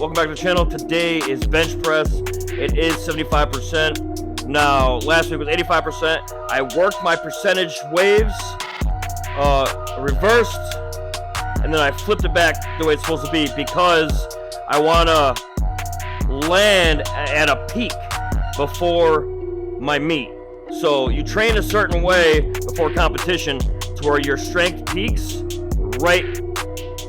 welcome back to the channel. Today is bench press. It is 75%. Now, last week was 85%. I worked my percentage waves, reversed, and then I flipped it back the way it's supposed to be because I want to land at a peak before my meet. So you train a certain way before competition to where your strength peaks right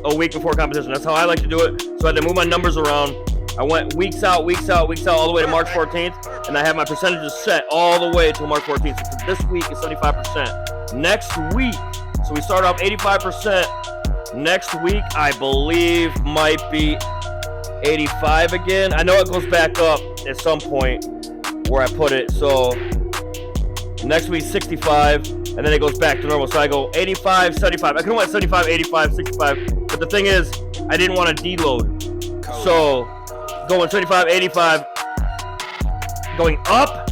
a week before competition. That's how I like to do it. So I had to move my numbers around. I went weeks out, all the way to March 14th, and I have my percentages set all the way to March 14th. So for this week is 75%. Next week, so we start off 85%. Next week, I believe might be 85 again. I know it goes back up at some point where I put it. So next week 65, and then it goes back to normal. So I go 85, 75. I could have went 75, 85, 65. But the thing is, I didn't want to deload. So going 75, 85, going up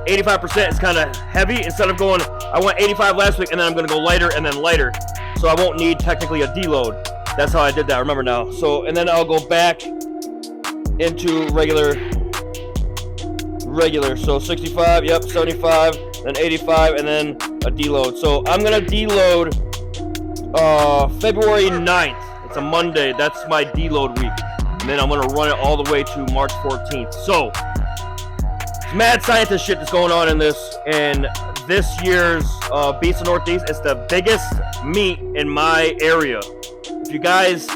85% is kind of heavy. Instead of going, I went 85 last week, and then I'm going to go lighter and then lighter. So I won't need technically a deload. That's how I did that, remember now. So, and then I'll go back into regular. So 65, yep, 75, then 85, and then a deload. So I'm going to deload February 9th. It's a Monday. That's my deload week. And then I'm going to run it all the way to March 14th. So, it's mad scientist shit that's going on in this. And this year's Beast of Northeast is the biggest meet in my area. If you guys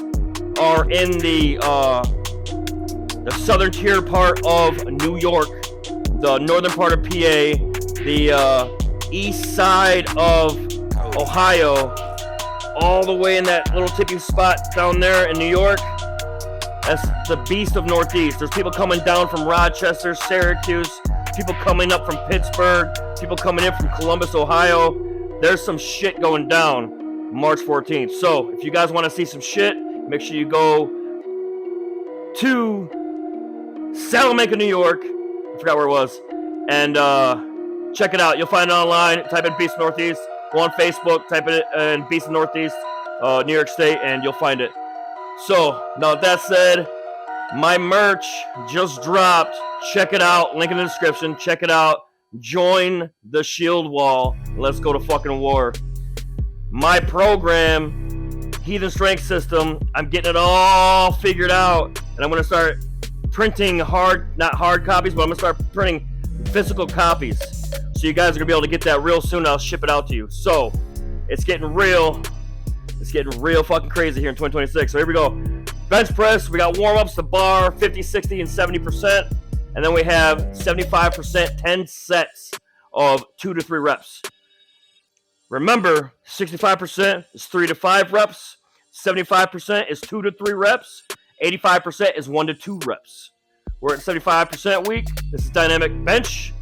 are in the southern tier part of New York, the northern part of PA, the east side of Ohio, all the way in that little tipping spot down there in New York, that's the Beast of Northeast. There's people coming down from Rochester, Syracuse, people coming up from Pittsburgh, people coming in from Columbus, Ohio. There's some shit going down March 14th. So if you guys want to see some shit, make sure you go to Salamanca, New York. I forgot where it was. And check it out. You'll find it online. Type in Beast of Northeast. Go on Facebook. Type it in Beast of Northeast, New York State, and you'll find it. So, now with that said, my merch just dropped. Check it out. Link in the description. Check it out. Join the Shield Wall. Let's go to fucking war. My program, Heathen Strength System, I'm getting it all figured out. And I'm going to start printing not hard copies, but I'm going to start printing physical copies. So you guys are going to be able to get that real soon. I'll ship it out to you. So, it's getting real. It's getting real fucking crazy here in 2026. So here we go. Bench press. We got warm-ups, the bar, 50, 60, and 70%. And then we have 75%, 10 sets of 2 to 3 reps. Remember, 65% is 3 to 5 reps. 75% is 2 to 3 reps. 85% is 1 to 2 reps. We're at 75% week. This is dynamic bench.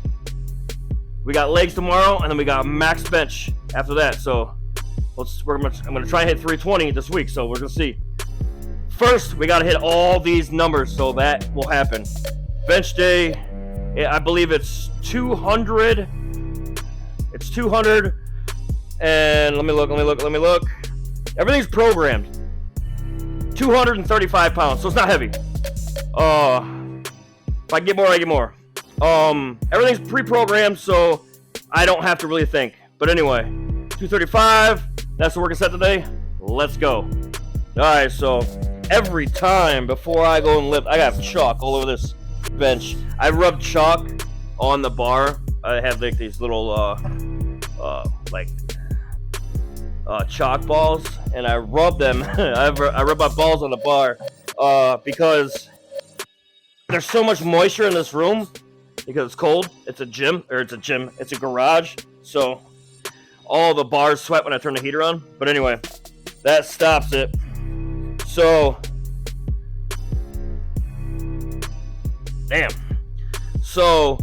We got legs tomorrow, and then we got max bench after that. So I'm gonna try and hit 320 this week. So we're gonna see. First, we gotta hit all these numbers, so that will happen. Bench day, I believe it's 200. It's 200, and let me look. Everything's programmed. 235 pounds, so it's not heavy. If I get more, I get more. Everything's pre-programmed, so I don't have to really think. But anyway, 235, that's the working set today. Let's go. Alright, so every time before I go and lift, I got chalk all over this bench. I rub chalk on the bar. I have like these little chalk balls, and I rub them. I rub my balls on the bar because there's so much moisture in this room because it's cold. It's a garage, so all the bars sweat when I turn the heater on. But anyway, that stops it. So, damn. So,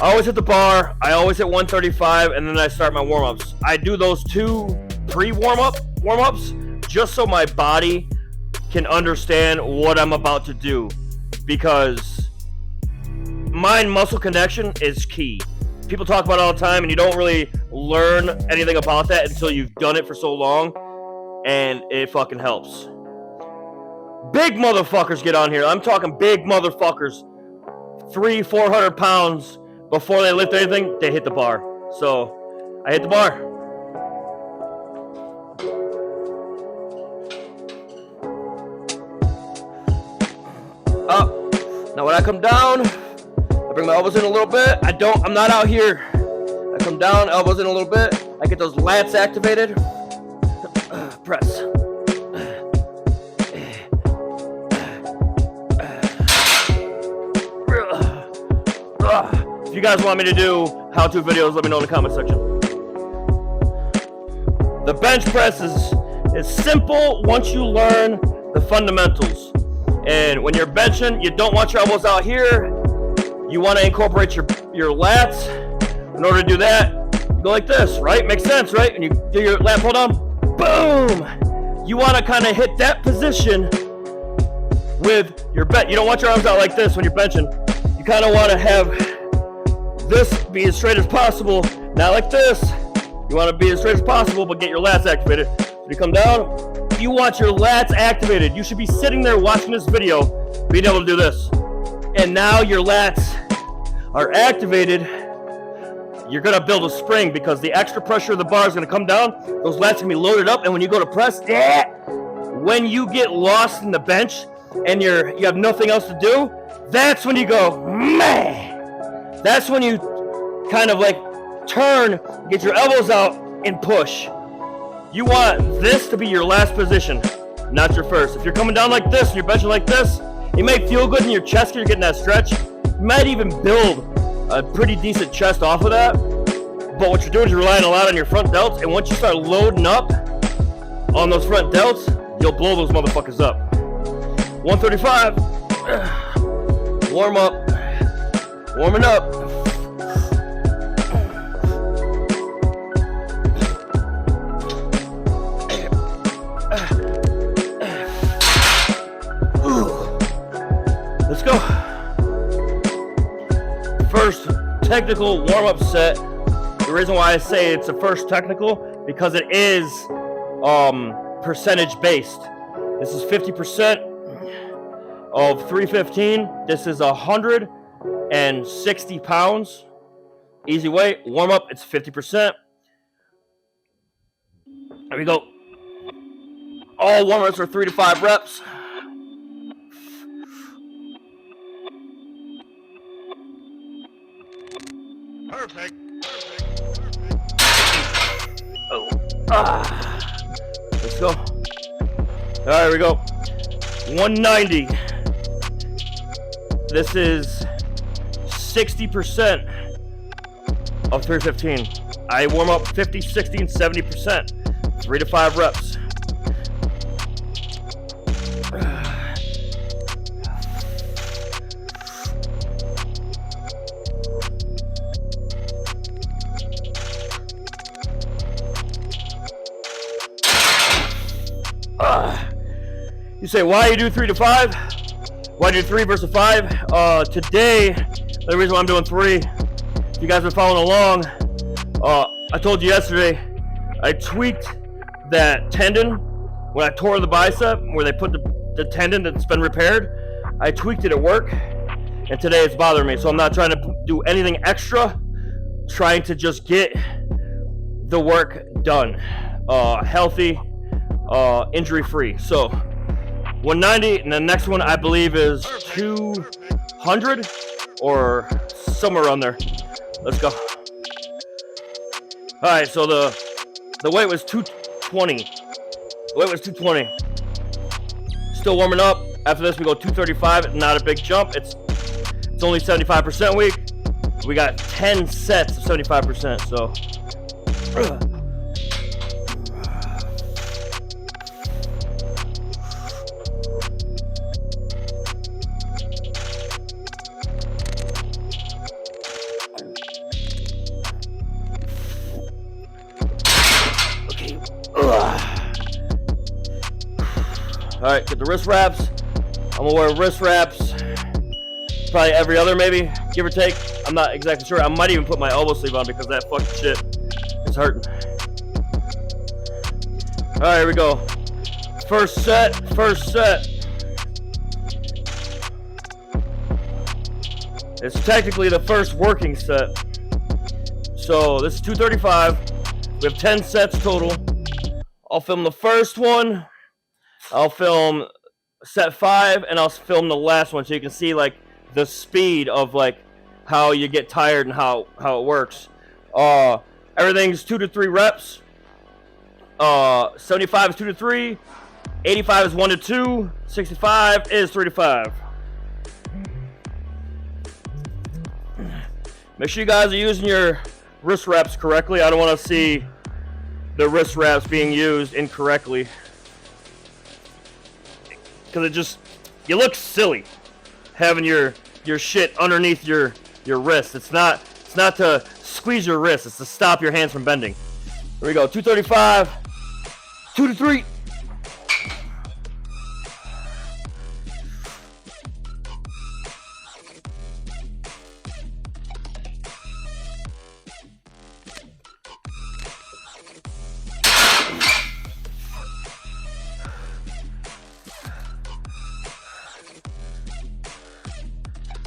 I always hit the bar. I always hit 135, and then I start my warm-ups. I do those 2 warm-ups just so my body can understand what I'm about to do, because mind-muscle connection is key. People talk about it all the time, and you don't really learn anything about that until you've done it for so long, and it fucking helps. Big motherfuckers get on here. I'm talking big motherfuckers. 300-400 pounds before they lift anything, they hit the bar. So I hit the bar. Up. Now when I come down, I bring my elbows in a little bit. I'm not out here. I come down, elbows in a little bit. I get those lats activated. Press. If you guys want me to do how-to videos, let me know in the comment section. The bench press is simple once you learn the fundamentals. And when you're benching, you don't want your elbows out here. You want to incorporate your lats. In order to do that, you go like this, right? Makes sense, right? And you do your lat pull down, boom! You want to kind of hit that position with your bench. You don't want your arms out like this when you're benching. You kind of want to have this be as straight as possible, not like this. You want to be as straight as possible, but get your lats activated. So you come down, you want your lats activated. You should be sitting there watching this video, being able to do this. And now your lats are activated. You're gonna build a spring because the extra pressure of the bar is gonna come down. Those lats can be loaded up, and when you go to press, when you get lost in the bench and you have nothing else to do, that's when you go, man. That's when you kind of like turn, get your elbows out, and push. You want this to be your last position, not your first. If you're coming down like this and you're benching like this, it may feel good in your chest because you're getting that stretch. You might even build a pretty decent chest off of that. But what you're doing is you're relying a lot on your front delts, and once you start loading up on those front delts, you'll blow those motherfuckers up. 135. Warm up. Warming up. Let's go. First technical warm-up set. The reason why I say it's a first technical, because it is percentage based. This is 50% of 315. This is 160 pounds. Easy weight. Warm up, it's 50%. There we go. All warm-ups are 3 to 5 reps. Perfect. Oh. Let's go. All right, here we go. 190. This is 60% of 315. I warm up 50, 60, and 70%. 3 to 5 reps. You say, why you do 3 to 5? Why do 3 versus 5? Today, the reason why I'm doing 3, if you guys are following along, I told you yesterday, I tweaked that tendon when I tore the bicep, where they put the tendon that's been repaired. I tweaked it at work, and today it's bothering me. So I'm not trying to do anything extra, trying to just get the work done, healthy, injury-free. So 190, and the next one I believe is 200 or somewhere around there. Let's go. All right, so the weight was 220. The weight was 220. Still warming up. After this, we go 235. Not a big jump. It's only 75% week. We got 10 sets of 75%. So. All right, get the wrist wraps. I'm gonna wear wrist wraps probably every other, maybe, give or take. I'm not exactly sure. I might even put my elbow sleeve on because that fucking shit is hurting. All right, here we go. First set. It's technically the first working set. So this is 235. We have 10 sets total. I'll film the first one. I'll film set 5, and I'll film the last one so you can see like the speed of like how you get tired and how it works. Everything's 2 to 3 reps. 75 is 2 to 3. 85 is 1 to 2. 65 is 3 to 5. Make sure you guys are using your wrist wraps correctly. I don't want to see the wrist wraps being used incorrectly, because you look silly having your shit underneath your wrist. It's not to squeeze your wrist, it's to stop your hands from bending. Here we go. 235, 2 to 3.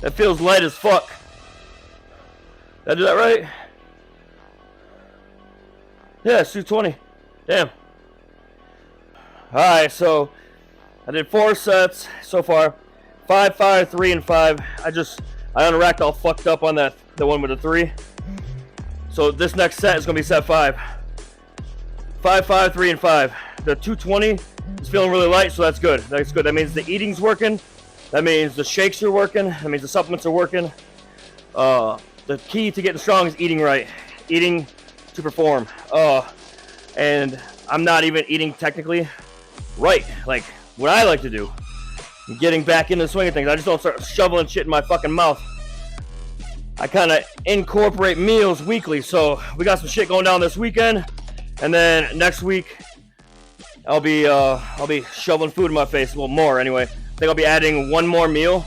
That feels light as fuck. Did I do that right? Yeah, it's 220. Damn. Alright, so I did 4 sets so far. 5, 5, 3, and 5. I unracked all fucked up on the one with the 3. So this next set is gonna be set 5. 5, 5, 3, and 5. The 220 is feeling really light, so that's good. That's good. That means the eating's working. That means the shakes are working. That means the supplements are working. The key to getting strong is eating right. Eating to perform. And I'm not even eating technically right, like what I like to do. I'm getting back into the swing of things. I just don't start shoveling shit in my fucking mouth. I kind of incorporate meals weekly. So we got some shit going down this weekend. And then next week, I'll be shoveling food in my face. Well, more anyway. I think I'll be adding 1 more meal,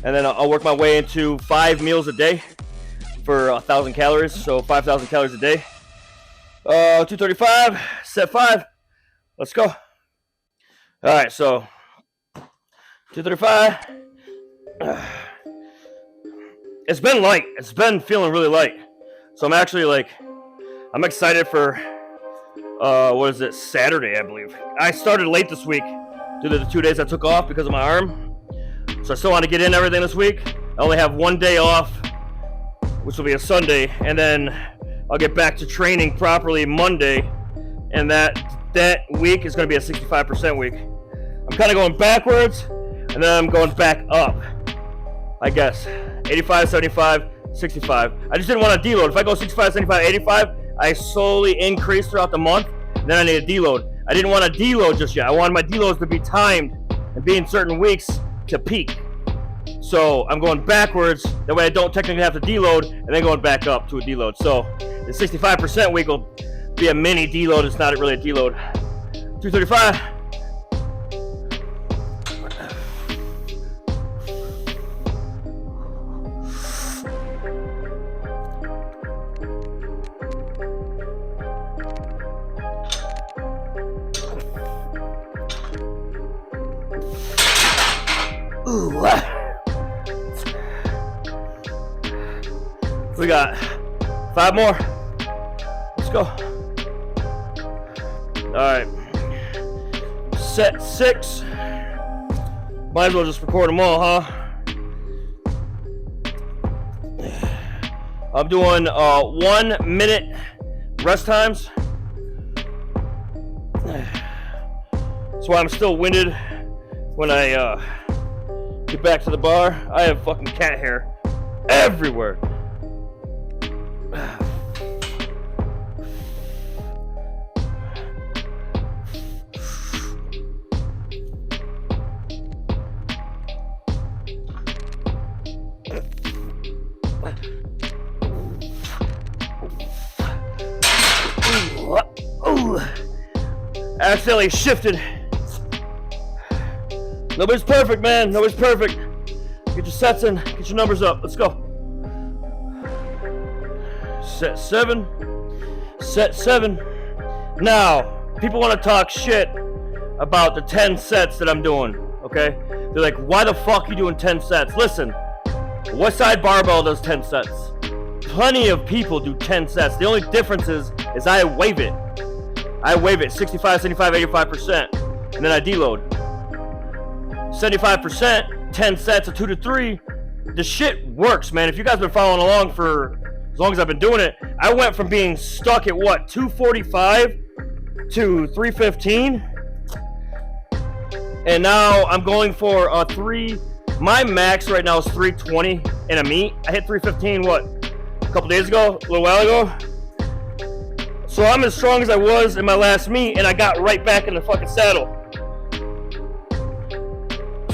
and then I'll work my way into 5 meals a day for 1,000 calories, so 5,000 calories a day. 235, set 5. Let's go. All right, so 235. It's been light. It's been feeling really light. So I'm actually I'm excited for, what is it, Saturday, I believe. I started late this week due to the 2 days I took off because of my arm. So I still want to get in everything this week. I only have 1 day off, which will be a Sunday, and then I'll get back to training properly Monday, and that week is going to be a 65% week. I'm kind of going backwards, and then I'm going back up, I guess. 85, 75, 65. I just didn't want to deload. If I go 65, 75, 85, I slowly increase throughout the month, and then I need a deload. I didn't want to deload just yet. I wanted my deloads to be timed and be in certain weeks to peak. So I'm going backwards. That way I don't technically have to deload, and then going back up to a deload. So the 65% week will be a mini deload. It's not really a deload. 235. Ooh. We got 5 more. Let's go. Alright. Set 6. Might as well just record them all, huh? I'm doing 1 minute rest times. That's why I'm still winded when I get back to the bar. I have fucking cat hair everywhere. Ooh. Accidentally shifted. Nobody's perfect, man. Nobody's perfect. Get your sets in. Get your numbers up. Let's go. Set 7. Set 7. Now, people want to talk shit about the 10 sets that I'm doing, okay? They're like, why the fuck are you doing 10 sets? Listen, Westside barbell does 10 sets. Plenty of people do 10 sets. The only difference is I wave it. I wave it 65, 75, 85%, and then I deload. 75%, 10 sets of 2 to 3. The shit works, man. If you guys have been following along for as long as I've been doing it, I went from being stuck at what, 245 to 315, and now I'm going for a 3. My max right now is 320 in a meet. I hit 315 what, a couple days ago, a little while ago. So I'm as strong as I was in my last meet, and I got right back in the fucking saddle.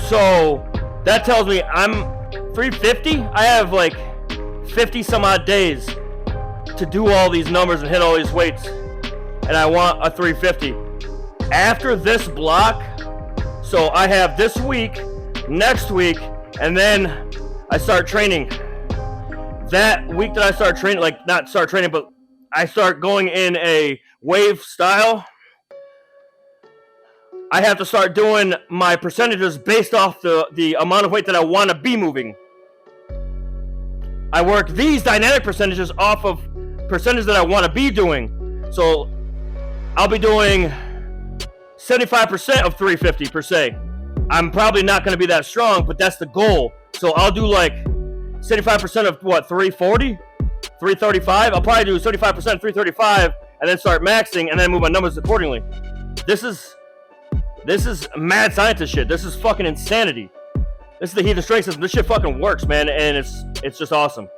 So that tells me I'm 350. I have like 50 some odd days to do all these numbers and hit all these weights, and I want a 350 after this block. So I have this week, next week, and then I start training. That week that I start training, like not start training, but I start going in a wave style, I have to start doing my percentages based off the amount of weight that I want to be moving. I work these dynamic percentages off of percentage that I want to be doing. So I'll be doing 75% of 350 per se. I'm probably not going to be that strong, but that's the goal. So I'll do like 75% of what, 340? 335? I'll probably do 75% 335 and then start maxing and then move my numbers accordingly. This is mad scientist shit. This is fucking insanity. This is the heathen strength system. This shit fucking works, man, and it's just awesome.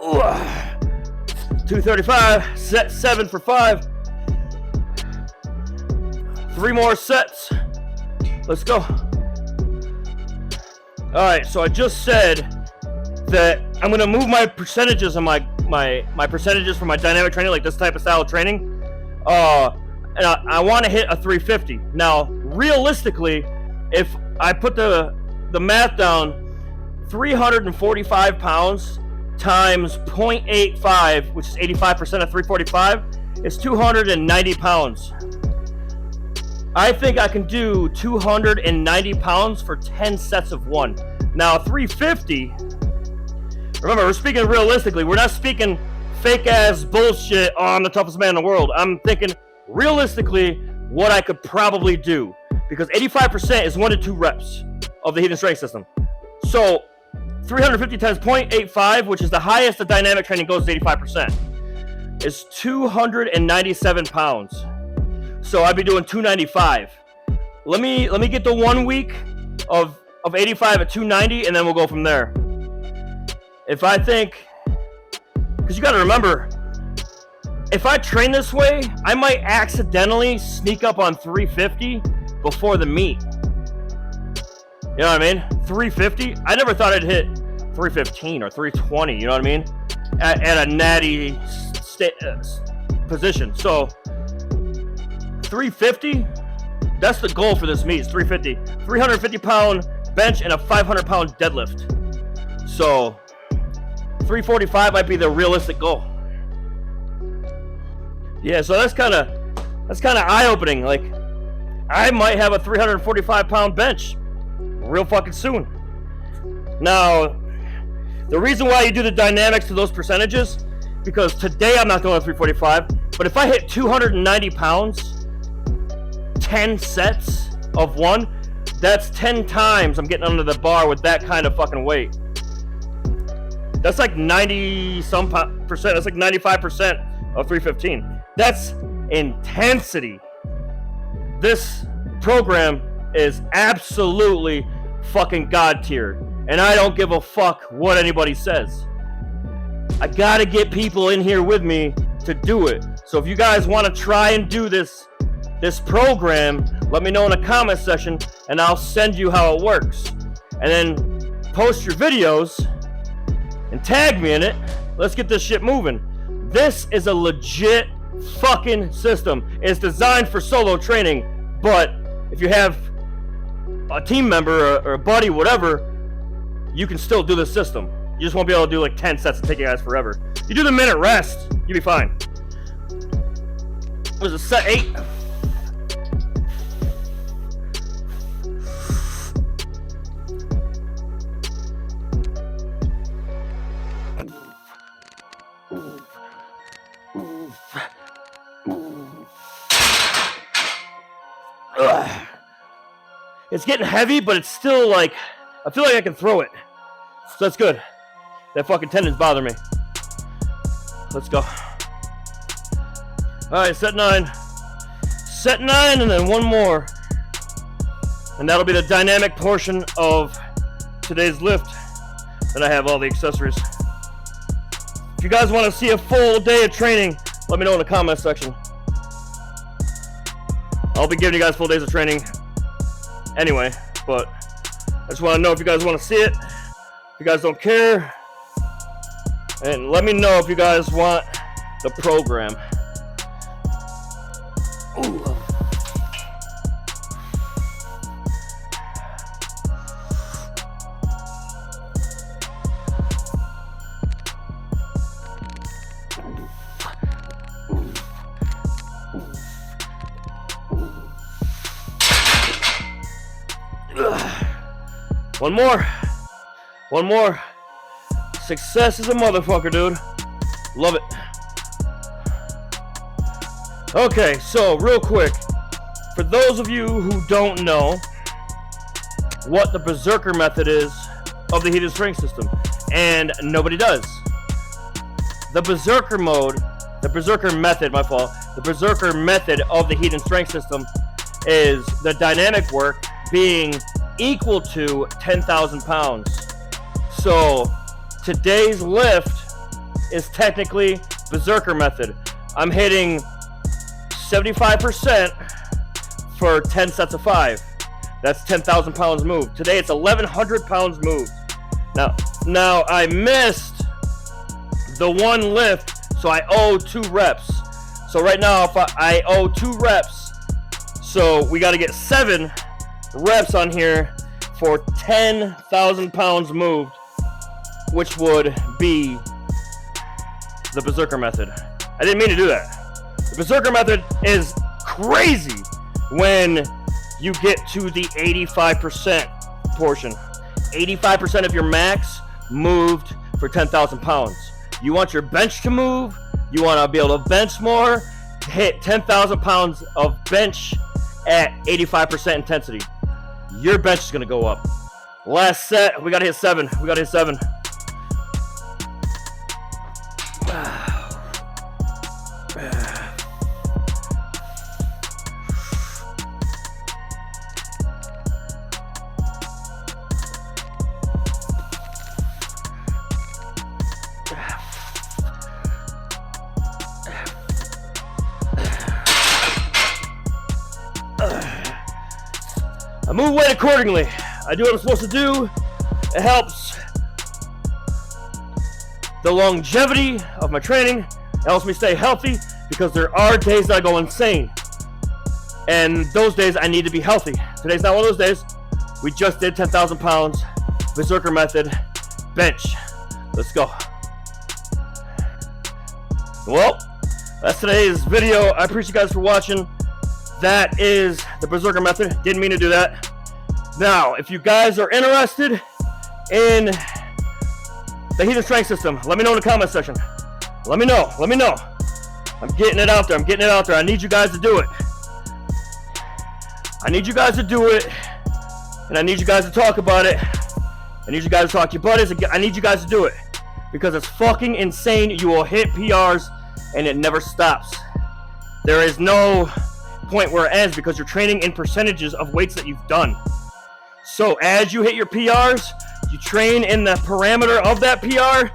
Ooh. 235, set 7 for 5. 3 more sets. Let's go. Alright, so I just said that I'm gonna move my percentages on my percentages for my dynamic training, like this type of style of training. And I want to hit a 350. Now, realistically, if I put the math down, 345 pounds times 0.85, which is 85% of 345, is 290 pounds. I think I can do 290 pounds for 10 sets of 1. Now, 350, remember, we're speaking realistically. We're not speaking fake-ass bullshit, oh, I'm the toughest man in the world. I'm thinking realistically what I could probably do, because 85% is 1 to 2 reps of the heathen strength system. So 350 times 0.85, which is the highest the dynamic training goes to 85%, is 297 pounds. So I'd be doing 295. Let me get the 1 week of 85 at 290, and then we'll go from there. If I think, because you got to remember, if I train this way, I might accidentally sneak up on 350 before the meet. You know what I mean? 350. I never thought I'd hit 315 or 320. You know what I mean? At a natty position. So 350. That's the goal for this meet. Is 350. 350 pound bench and a 500 pound deadlift. So 345 might be the realistic goal. Yeah. So that's kind of eye-opening. Like, I might have a 345 pound bench real fucking soon. Now, the reason why you do the dynamics to those percentages, because today I'm not doing a 345, but if I hit 290 pounds, 10 sets of 1, that's 10 times I'm getting under the bar with that kind of fucking weight. That's like 90 some percent. That's like 95% of 315. That's intensity. This program is absolutely fucking god tier, and I don't give a fuck what anybody says. I gotta get people in here with me to do it. So if you guys want to try and do this program, let me know in the comment section, and I'll send you how it works. And then post your videos and tag me in it. Let's get this shit moving. This is a legit fucking system. It's designed for solo training, but if you have a team member or a buddy, whatever, you can still do this system. You just won't be able to do like 10 sets and take you guys forever. You do the minute rest, you'll be fine. There's a set 8. It's getting heavy, but it's still like, I feel like I can throw it. So that's good. That fucking tendon's bothering me. Let's go. Alright, set 9. Set 9 and then one more. And that'll be the dynamic portion of today's lift. Then I have all the accessories. If you guys want to see a full day of training, let me know in the comment section. I'll be giving you guys full days of training anyway, but I just want to know if you guys want to see it. If you guys don't care, and let me know if you guys want the program. Ooh. One more. One more. Success is a motherfucker, dude. Love it. Okay, so real quick, for those of you who don't know what the berserker method is of the heated strength system, and nobody does. The berserker mode, the berserker method, my fault, the berserker method of the heated strength system is the dynamic work being equal to 10,000 pounds. So today's lift is technically berserker method. I'm hitting 75% for 10 sets of 5. That's 10,000 pounds moved. Today it's 1,100 pounds moved. Now I missed the one lift, so I owe 2 reps. So right now if I owe 2 reps, so we got to get 7 reps on here for 10,000 pounds moved, which would be the berserker method. I didn't mean to do that. The berserker method is crazy when you get to the 85% portion. 85% of your max moved for 10,000 pounds. You want your bench to move, you want to be able to bench more, hit 10,000 pounds of bench at 85% intensity. Your bench is going to go up. Last set, we got to hit 7. We got to hit 7. I move weight accordingly. I do what I'm supposed to do. It helps the longevity of my training. It helps me stay healthy because there are days that I go insane. And those days I need to be healthy. Today's not one of those days. We just did 10,000 pounds, berserker method, bench. Let's go. Well, that's today's video. I appreciate you guys for watching. That is the berserker method. Didn't mean to do that. Now, if you guys are interested in the heated strength system, let me know in the comment section. Let me know. Let me know. I'm getting it out there. I'm getting it out there. I need you guys to do it. I need you guys to do it. And I need you guys to talk about it. I need you guys to talk to your buddies. I need you guys to do it. Because it's fucking insane. You will hit PRs and it never stops. There is no point where it ends because you're training in percentages of weights that you've done. So as you hit your PRs, you train in the parameter of that PR,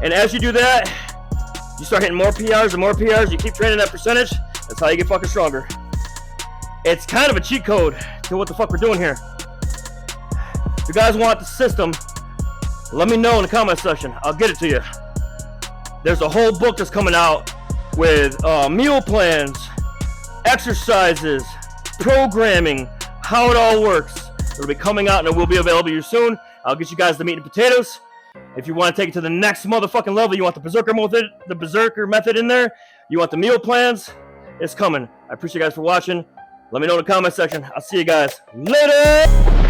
and as you do that, you start hitting more PRs and more PRs. You keep training that percentage. That's how you get fucking stronger. It's kind of a cheat code to what the fuck we're doing here. If you guys want the system, let me know in the comment section. I'll get it to you. There's a whole book that's coming out with meal plans, exercises, programming, how it all works. It'll be coming out and it will be available here soon. I'll get you guys the meat and potatoes. If you want to take it to the next motherfucking level, you want the berserker method in there, you want the meal plans, it's coming. I appreciate you guys for watching. Let me know in the comment section. I'll see you guys later.